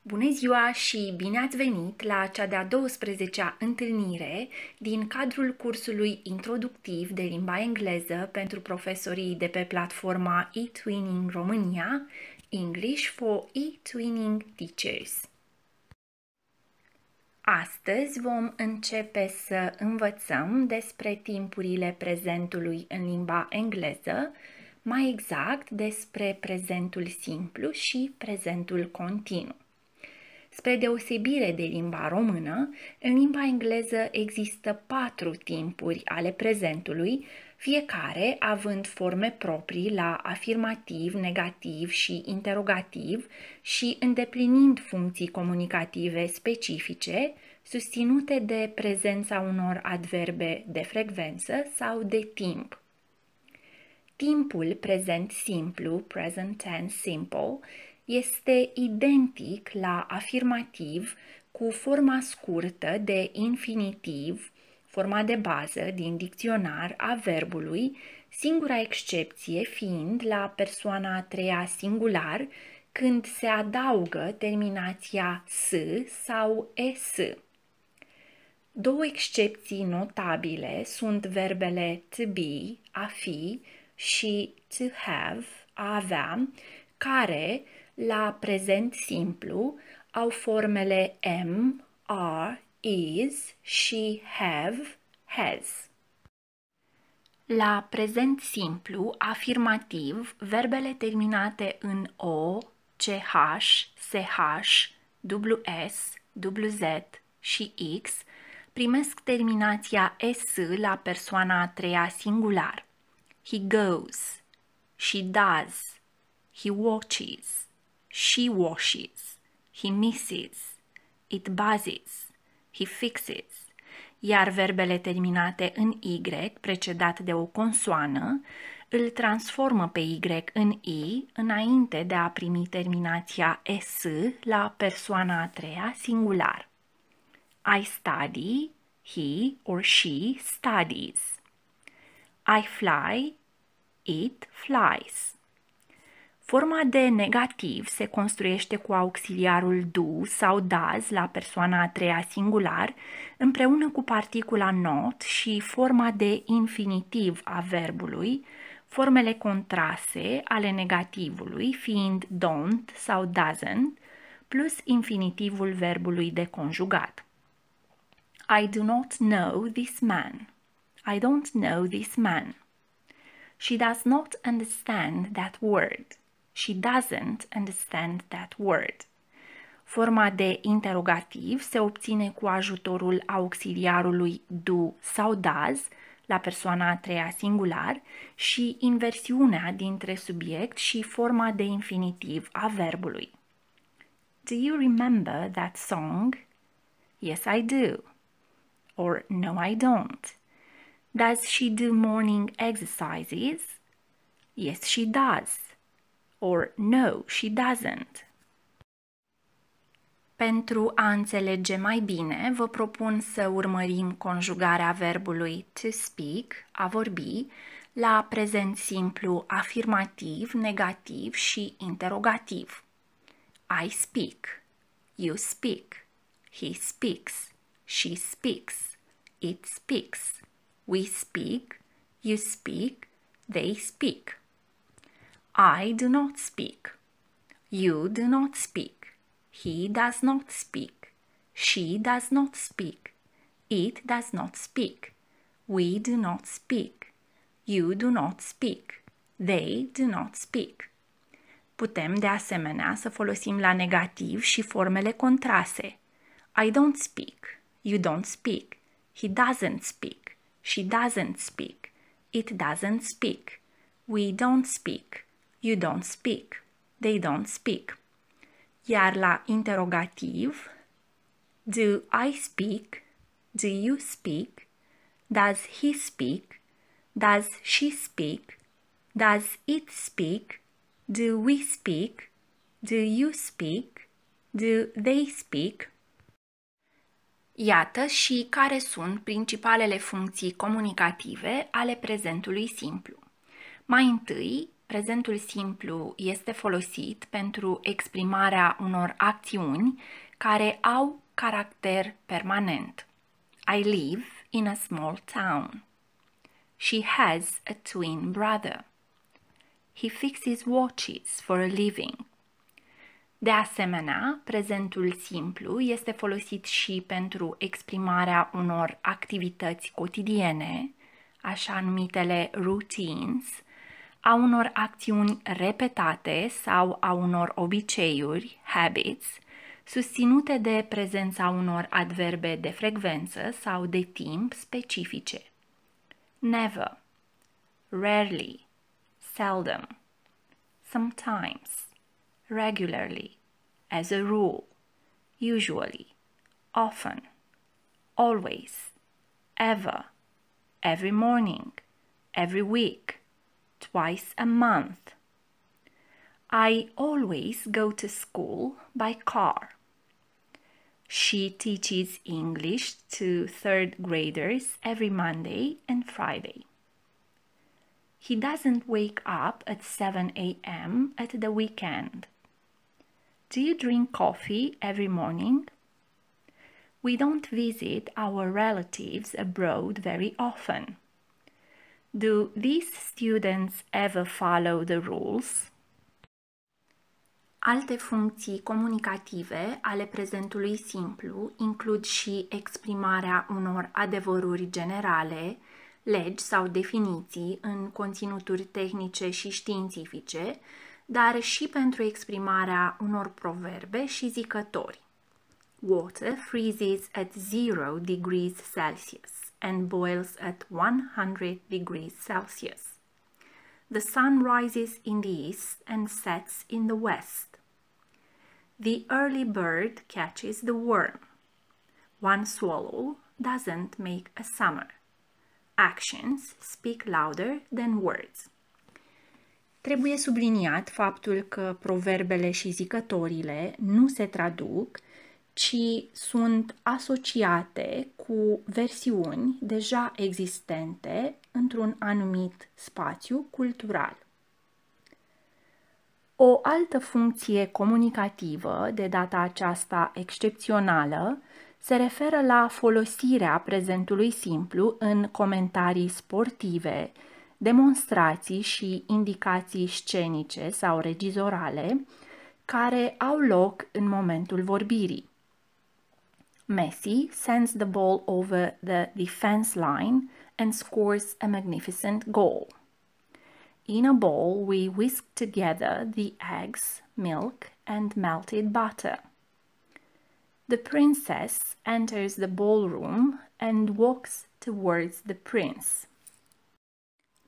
Bună ziua și bine ați venit la cea de-a 12-a întâlnire din cadrul cursului introductiv de limba engleză pentru profesorii de pe platforma eTwinning România, English for eTwinning Teachers. Astăzi vom începe să învățăm despre timpurile prezentului în limba engleză, mai exact despre prezentul simplu și prezentul continuu. Spre deosebire de limba română, în limba engleză există 4 timpuri ale prezentului, fiecare având forme proprii la afirmativ, negativ și interogativ și îndeplinind funcții comunicative specifice, susținute de prezența unor adverbe de frecvență sau de timp. Timpul prezent simplu, present tense simple, este identic la afirmativ cu forma scurtă de infinitiv, forma de bază din dicționar a verbului, singura excepție fiind la persoana a treia singular, când se adaugă terminația s sau es. Două excepții notabile sunt verbele to be, a fi, și to have, a avea, care, la prezent simplu, au formele am, are, is și have, has. La prezent simplu, afirmativ, verbele terminate în o, ch, sh, ws, wz și x primesc terminația s la persoana a treia singular. He goes, she does, he watches, she washes, he misses, it buzzes, he fixes, iar verbele terminate în Y, precedat de o consoană, îl transformă pe Y în I înainte de a primi terminația S la persoana a treia singular. I study, he or she studies. I fly, it flies. Forma de negativ se construiește cu auxiliarul do sau does la persoana a treia singular, împreună cu particula not și forma de infinitiv a verbului, formele contrase ale negativului fiind don't sau doesn't, plus infinitivul verbului de conjugat. I do not know this man. I don't know this man. She does not understand that word. She doesn't understand that word. Forma de interogativ se obține cu ajutorul auxiliarului do sau does la persoana a treia singular și inversiunea dintre subiect și forma de infinitiv a verbului. Do you remember that song? Yes, I do. Or no, I don't. Does she do morning exercises? Yes, she does. Or no, she doesn't. Pentru a înțelege mai bine, vă propun să urmărim conjugarea verbului to speak, a vorbi, la prezent simplu afirmativ, negativ și interogativ. I speak, you speak, he speaks, she speaks, it speaks, we speak, you speak, they speak. I do not speak. You do not speak. He does not speak. She does not speak. It does not speak. We do not speak. You do not speak. They do not speak. Putem, de asemenea, să folosim la negativ și formele contrase. I don't speak. You don't speak. He doesn't speak. She doesn't speak. It doesn't speak. We don't speak. You don't speak. They don't speak. Iar la interogativ, do I speak? Do you speak? Does he speak? Does she speak? Does it speak? Do we speak? Do you speak? Do they speak? Iată și care sunt principalele funcții comunicative ale prezentului simplu. Mai întâi, Prezentul simplu este folosit pentru exprimarea unor acțiuni care au caracter permanent. I live in a small town. She has a twin brother. He fixes watches for a living. De asemenea, prezentul simplu este folosit și pentru exprimarea unor activități cotidiene, așa numitele routines, a unor acțiuni repetate sau a unor obiceiuri, habits, susținute de prezența unor adverbe de frecvență sau de timp specifice. Never, rarely, seldom, sometimes, regularly, as a rule, usually, often, always, ever, every morning, every week, twice a month. I always go to school by car. She teaches English to third graders every Monday and Friday. He doesn't wake up at 7 a.m. at the weekend. Do you drink coffee every morning? We don't visit our relatives abroad very often. Do these students ever follow the rules? Alte funcții comunicative ale prezentului simplu includ și exprimarea unor adevăruri generale, legi sau definiții în conținuturi tehnice și științifice, dar și pentru exprimarea unor proverbe și zicători. Water freezes at 0 degrees Celsius and boils at 100 degrees Celsius. The sun rises in the east and sets in the west. The early bird catches the worm. One swallow doesn't make a summer. Actions speak louder than words. Trebuie subliniat faptul că proverbele și zicătorile nu se traduc, ci sunt asociate cu versiuni deja existente într-un anumit spațiu cultural. O altă funcție comunicativă, de data aceasta excepțională, se referă la folosirea prezentului simplu în comentarii sportive, demonstrații și indicații scenice sau regizorale care au loc în momentul vorbirii. Messi sends the ball over the defense line and scores a magnificent goal. In a bowl, we whisk together the eggs, milk, and melted butter. The princess enters the ballroom and walks towards the prince.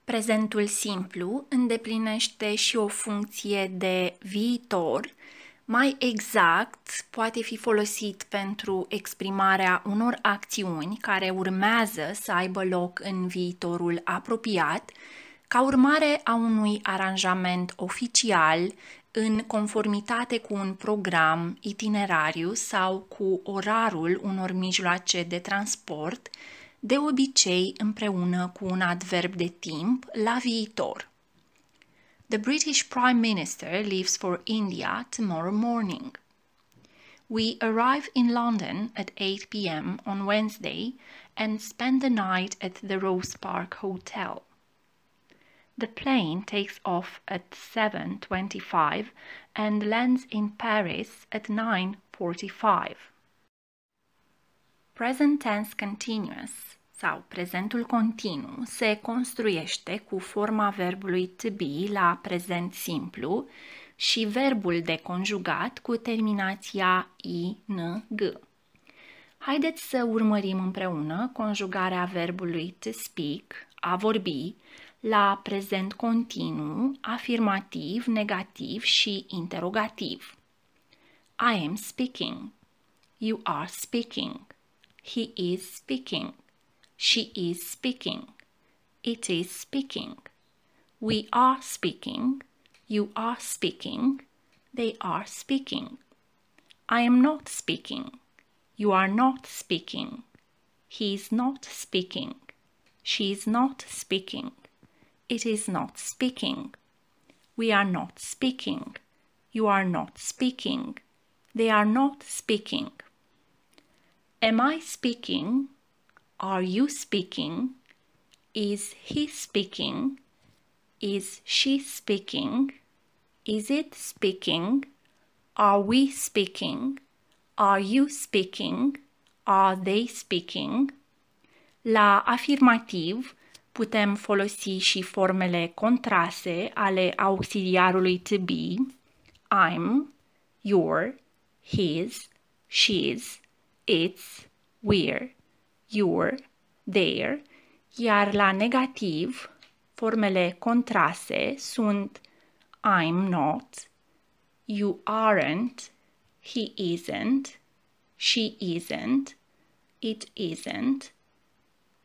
Prezentul simplu îndeplinește și o funcție de viitor. Mai exact, poate fi folosit pentru exprimarea unor acțiuni care urmează să aibă loc în viitorul apropiat, ca urmare a unui aranjament oficial în conformitate cu un program, itinerariu sau cu orarul unor mijloace de transport, de obicei împreună cu un adverb de timp la viitor. The British Prime Minister leaves for India tomorrow morning. We arrive in London at 8 p.m. on Wednesday and spend the night at the Rose Park Hotel. The plane takes off at 7:25 and lands in Paris at 9:45. Present tense continuous sau prezentul continuu se construiește cu forma verbului to be la prezent simplu și verbul de conjugat cu terminația ing. Haideți să urmărim împreună conjugarea verbului to speak, a vorbi, la prezent continuu, afirmativ, negativ și interogativ. I am speaking. You are speaking. He is speaking. She is speaking. It is speaking. We are speaking. You are speaking. They are speaking. I am not speaking. You are not speaking. He is not speaking. She is not speaking. It is not speaking. We are not speaking. You are not speaking. They are not speaking. Am I speaking? Are you speaking? Is he speaking? Is she speaking? Is it speaking? Are we speaking? Are you speaking? Are they speaking? La afirmativ putem folosi și formele contrase ale auxiliarului to be, I'm, you're, his, she's, it's, we're, you're, they're, iar la negativ, formele contrase sunt I'm not, you aren't, he isn't, she isn't, it isn't,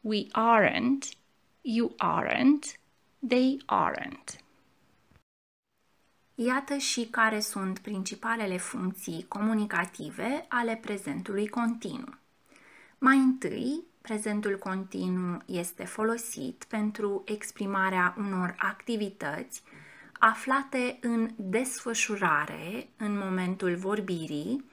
we aren't, you aren't, they aren't. Iată și care sunt principalele funcții comunicative ale prezentului continuu. Mai întâi, prezentul continuu este folosit pentru exprimarea unor activități aflate în desfășurare în momentul vorbirii,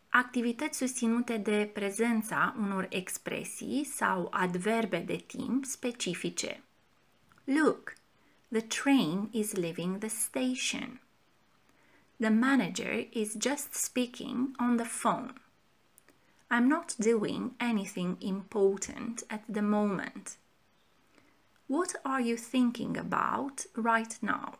activități susținute de prezența unor expresii sau adverbe de timp specifice. Look, the train is leaving the station. The manager is just speaking on the phone. I'm not doing anything important at the moment. What are you thinking about right now?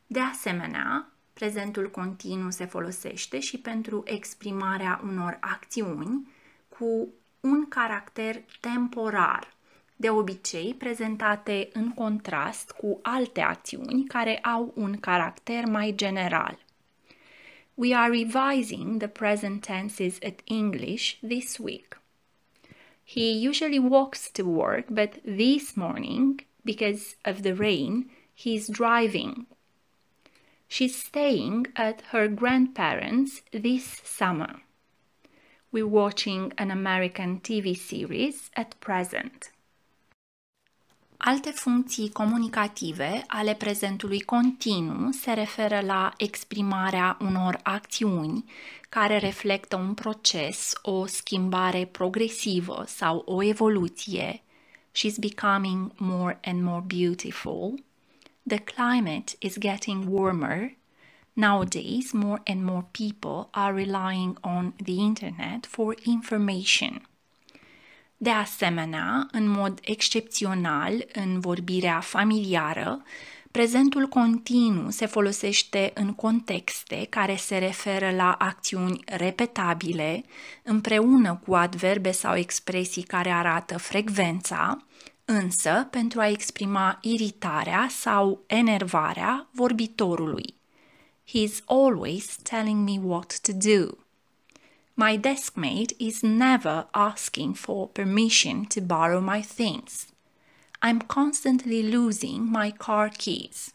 De asemenea, prezentul continuu se folosește și pentru exprimarea unor acțiuni cu un caracter temporar, de obicei prezentate în contrast cu alte acțiuni care au un caracter mai general. We are revising the present tenses at English this week. He usually walks to work, but this morning, because of the rain, he's driving. She's staying at her grandparents' this summer. We're watching an American TV series at present. Alte funcții comunicative ale prezentului continuu se referă la exprimarea unor acțiuni care reflectă un proces, o schimbare progresivă sau o evoluție. She's becoming more and more beautiful. The climate is getting warmer. Nowadays, more and more people are relying on the internet for information. De asemenea, în mod excepțional, în vorbirea familiară, prezentul continuu se folosește în contexte care se referă la acțiuni repetabile, împreună cu adverbe sau expresii care arată frecvența, însă pentru a exprima iritarea sau enervarea vorbitorului. He's always telling me what to do. My deskmate is never asking for permission to borrow my things. I'm constantly losing my car keys.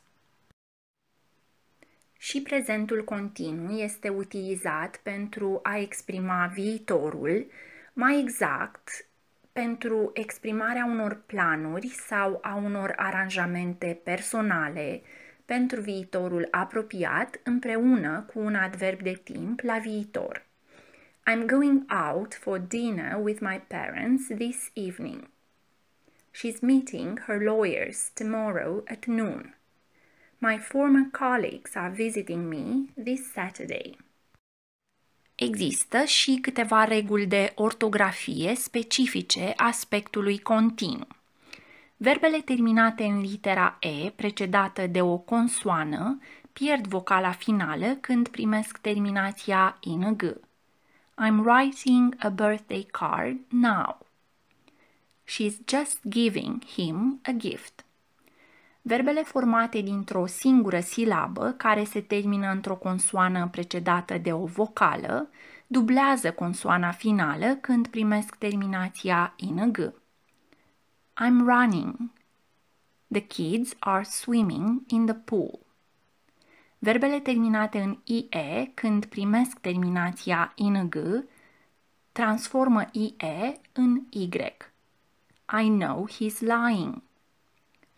Și prezentul continuu este utilizat pentru a exprima viitorul, mai exact, pentru exprimarea unor planuri sau a unor aranjamente personale pentru viitorul apropiat împreună cu un adverb de timp la viitor. I'm going out for dinner with my parents this evening. She's meeting her lawyers tomorrow at noon. My former colleagues are visiting me this Saturday. Există și câteva reguli de ortografie specifice aspectului continuu. Verbele terminate în litera E, precedată de o consoană, pierd vocala finală când primesc terminația in G. I'm writing a birthday card now. She's just giving him a gift. Verbele formate dintr-o singură silabă, care se termină într-o consoană precedată de o vocală, dublează consoana finală când primesc terminația in G. I'm running. The kids are swimming in the pool. Verbele terminate în IE, când primesc terminația in G, transformă IE în Y. I know he's lying.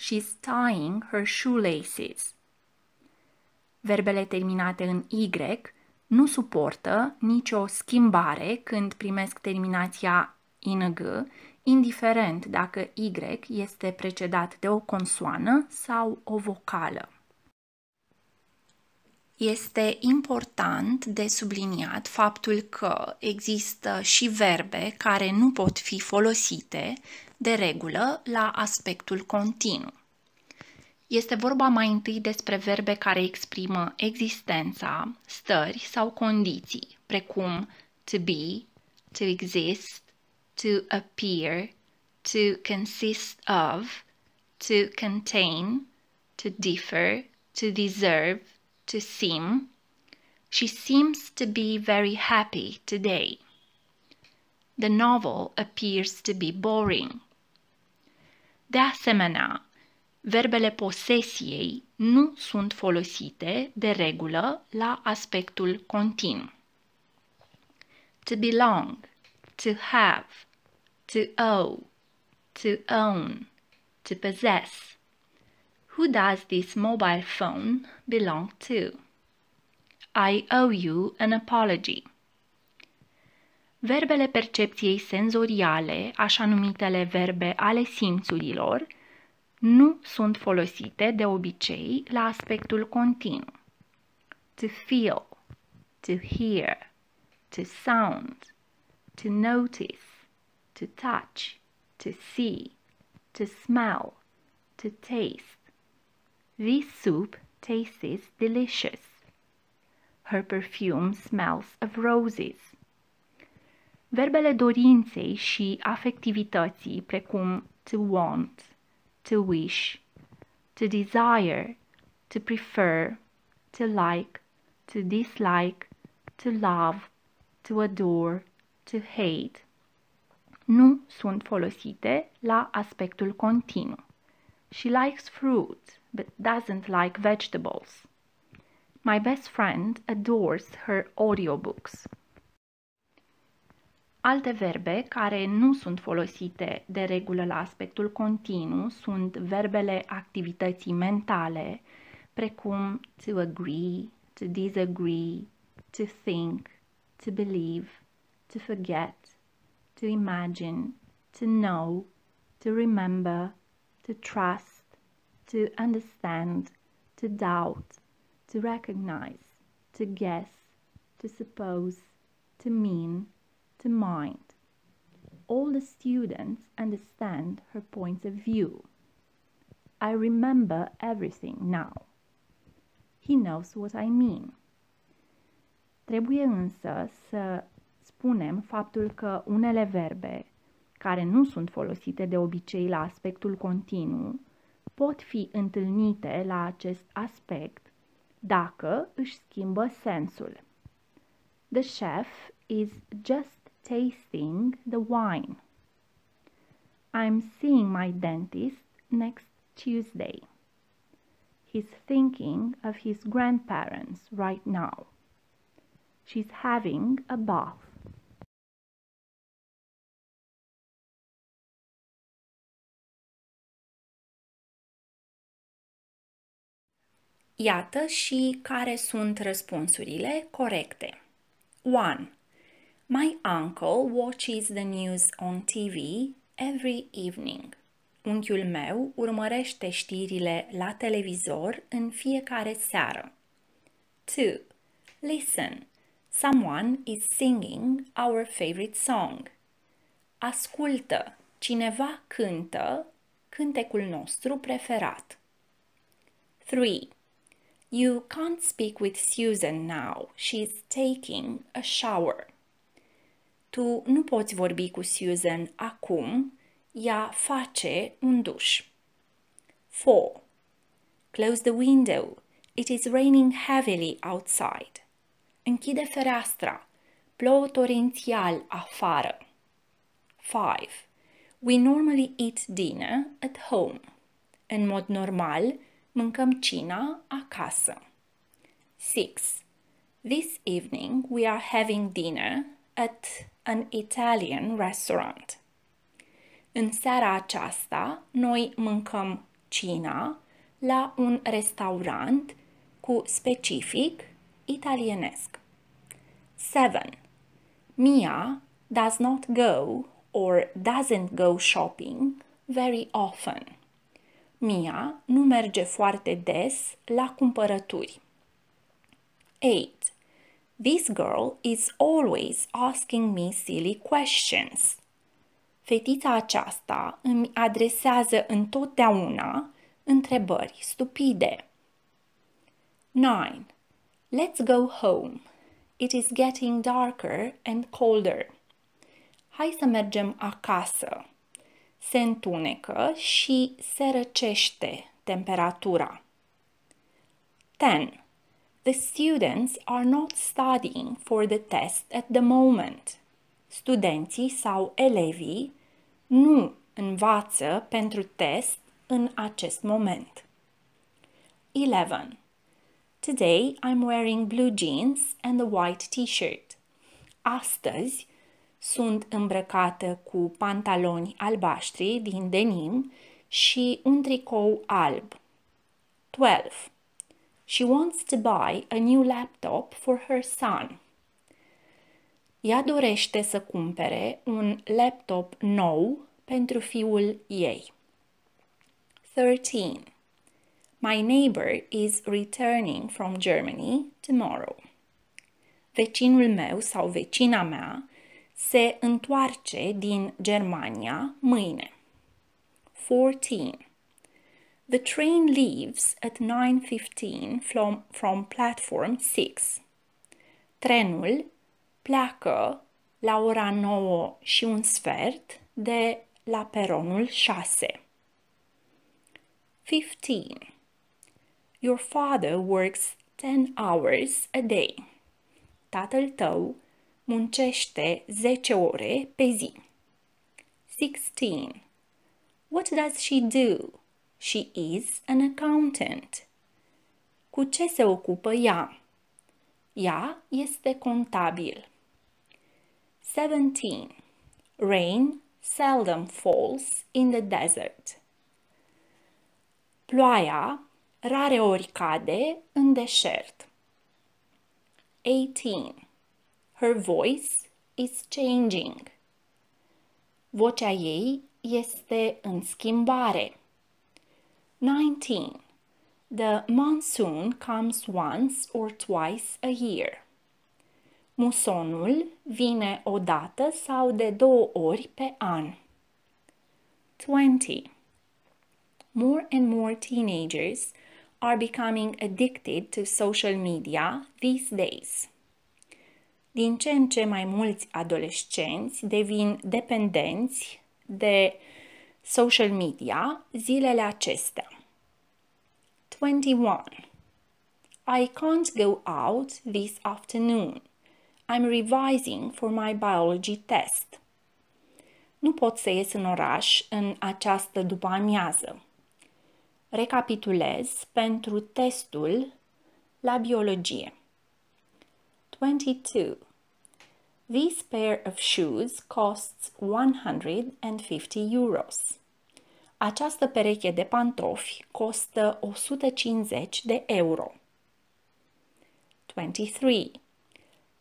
She's tying her shoelaces. Verbele terminate în Y nu suportă nicio schimbare când primesc terminația ing, indiferent dacă Y este precedat de o consoană sau o vocală. Este important de subliniat faptul că există și verbe care nu pot fi folosite de regulă la aspectul continuu. Este vorba mai întâi despre verbe care exprimă existența, stări sau condiții, precum to be, to exist, to appear, to consist of, to contain, to differ, to deserve, to seem. She seems to be very happy today. The novel appears to be boring. De asemenea, verbele posesiei nu sunt folosite de regulă la aspectul continuu. To belong, to have, to owe, to own, to possess. Who does this mobile phone belong to? I owe you an apology. Verbele percepției senzoriale, așa numitele verbe ale simțurilor, nu sunt folosite de obicei la aspectul continuu. To feel, to hear, to sound, to notice, to touch, to see, to smell, to taste. This soup tastes delicious. Her perfume smells of roses. Verbele dorinței și afectivității, precum to want, to wish, to desire, to prefer, to like, to dislike, to love, to adore, to hate, nu sunt folosite la aspectul continuu. She likes fruit, but doesn't like vegetables. My best friend adores her audiobooks. Alte verbe care nu sunt folosite de regulă la aspectul continuu sunt verbele activității mentale, precum to agree, to disagree, to think, to believe, to forget, to imagine, to know, to remember, to trust, to understand, to doubt, to recognize, to guess, to suppose, to mean, to mind. All the students understand her points of view. I remember everything now. He knows what I mean. Trebuie însă să spunem faptul că unele verbe care nu sunt folosite de obicei la aspectul continuu pot fi întâlnite la acest aspect dacă își schimbă sensul. The chef is just tasting the wine. I'm seeing my dentist next Tuesday. He's thinking of his grandparents right now. She's having a bath. Iată și care sunt răspunsurile corecte. 1. My uncle watches the news on TV every evening. Unchiul meu urmărește știrile la televizor în fiecare seară. 2. Listen. Someone is singing our favorite song. Ascultă. Cineva cântă cântecul nostru preferat. 3. You can't speak with Susan now. She's taking a shower. Tu nu poți vorbi cu Susan acum. Ea face un duș. 4. Close the window. It is raining heavily outside. Închide fereastra. Plouă torențial afară. 5. We normally eat dinner at home. În mod normal, mâncăm cina acasă. 6. This evening we are having dinner at an Italian restaurant. În seara aceasta, noi mâncăm cina la un restaurant cu cu specific italienesc. 7. Mia does not go or doesn't go shopping very often. Mia nu merge foarte des la cumpărături. 8. This girl is always asking me silly questions. Fetița aceasta îmi adresează întotdeauna întrebări stupide. 9. Let's go home. It is getting darker and colder. Hai să mergem acasă. Se întunecă și se răcește temperatura. 10. The students are not studying for the test at the moment. Studenții sau elevii nu învață pentru test în acest moment. 11. Today I'm wearing blue jeans and a white t-shirt. Astăzi sunt îmbrăcată cu pantaloni albaștri din denim și un tricou alb. 12. She wants to buy a new laptop for her son. Ea dorește să cumpere un laptop nou pentru fiul ei. 13. My neighbor is returning from Germany tomorrow. Vecinul meu sau vecina mea se întoarce din Germania mâine. 14. The train leaves at 9:15 from platform 6. Trenul pleacă la ora 9:15 de la peronul 6. 15. Your father works 10 hours a day. Tatăl tău muncește 10 ore pe zi. 16. What does she do? She is an accountant. Cu ce se ocupă ea? Ea este contabil. 17. Rain seldom falls in the desert. Ploaia rareori cade în deșert. 18. Her voice is changing. Vocea ei este în schimbare. 19. The monsoon comes once or twice a year. Musonul vine o dată sau de 2 ori pe an. 20. More and more teenagers are becoming addicted to social media these days. Din ce în ce mai mulți adolescenți devin dependenți de social media zilele acestea. 21. I can't go out this afternoon. I'm revising for my biology test. Nu pot să ies în oraș în această după-amiază. Recapitulez pentru testul la biologie. 22. This pair of shoes costs 150 euros. Această pereche de pantofi costă 150 de euro. 23.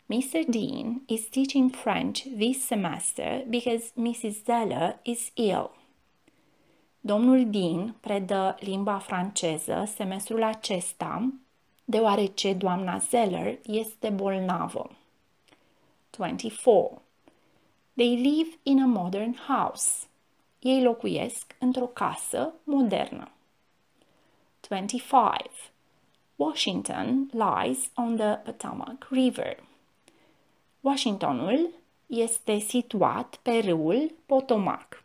Mr. Dean is teaching French this semester because Mrs. Zeller is ill. Domnul Dean predă limba franceză semestrul acesta, deoarece doamna Zeller este bolnavă. 24. They live in a modern house. Ei locuiesc într-o casă modernă. 25. Washington lies on the Potomac River. Washingtonul este situat pe râul Potomac.